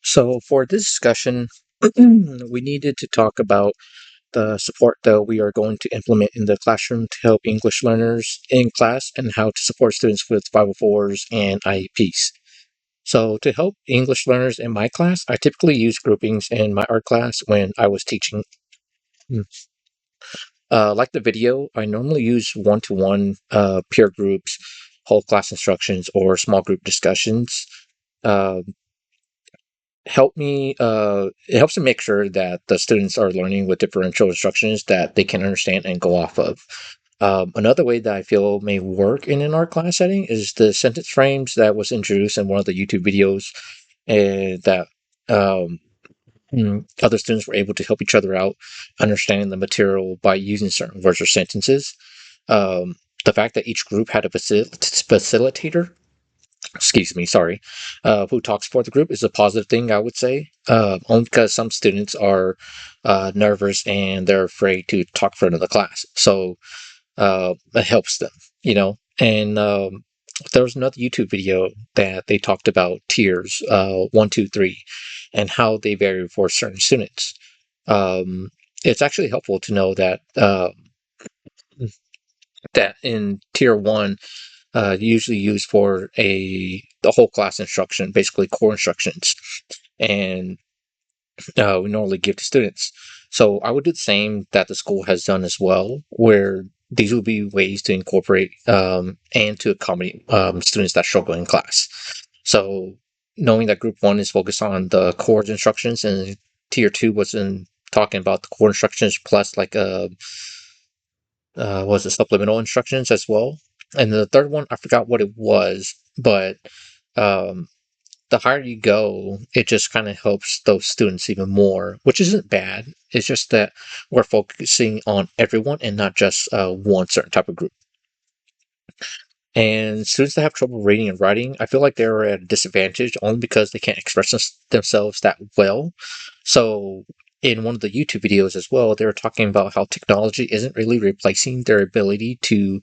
So for this discussion, we needed to talk about the support that we are going to implement in the classroom to help English learners in class and how to support students with 504s and IEPs. So to help English learners in my class, I typically use groupings in my art class when I was teaching. Mm. Like the video, I normally use one-to-one peer groups, whole class instructions, or small group discussions. Uh, it helps to make sure that the students are learning with differential instructions that they can understand and go off of. Another way that I feel may work in an art class setting is the sentence frames that was introduced in one of the YouTube videos, and that um, other students were able to help each other out understanding the material by using certain words or sentences. The fact that each group had a facilitator, excuse me, sorry, who talks for the group is a positive thing, I would say. Only because some students are nervous and they're afraid to talk in front of the class. So it helps them, you know. And there was another YouTube video that they talked about tiers, 1, 2, 3, and how they vary for certain students. It's actually helpful to know that in tier 1, usually used for the whole class instruction, basically core instructions, and we normally give to students. So I would do the same that the school has done as well, where these will be ways to incorporate and to accommodate students that struggle in class. So knowing that group 1 is focused on the core instructions and tier 2 was in talking about the core instructions plus like was it supplemental instructions as well. And the third one, I forgot what it was, but um, the higher you go, it just kind of helps those students even more, which isn't bad. It's just that we're focusing on everyone and not just one certain type of group. And students that have trouble reading and writing, I feel like they're at a disadvantage only because they can't express themselves that well. So, in one of the YouTube videos as well, they were talking about how technology isn't really replacing their ability to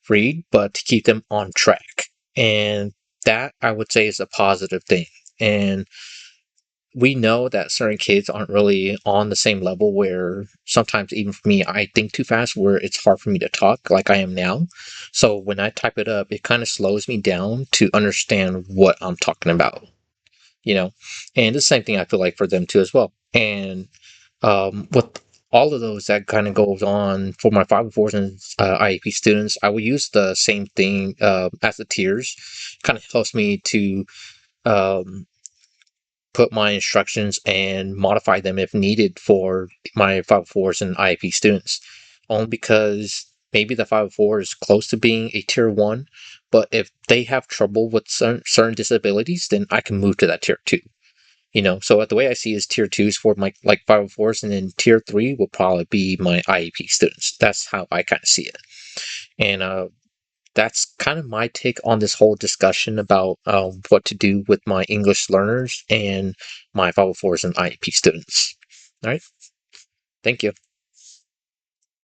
read, but to keep them on track. And that I would say is a positive thing. And we know that certain kids aren't really on the same level where sometimes even for me I think too fast where it's hard for me to talk like I am now. So when I type it up, it kind of slows me down to understand what I'm talking about, you know. And the same thing I feel like for them too as well. And with all of those, that kind of goes on for my 504s and IEP students. I will use the same thing as the tiers. Kind of helps me to um, put my instructions and modify them if needed for my 504s and IEP students. Only because maybe the 504 is close to being a tier 1, but if they have trouble with certain disabilities, then I can move to that tier 2. You know, so the way I see is tier 2s for my like 504s, and then tier 3 will probably be my IEP students. That's how I kind of see it. And that's kind of my take on this whole discussion about what to do with my English learners and my 504s and IEP students. All right. Thank you.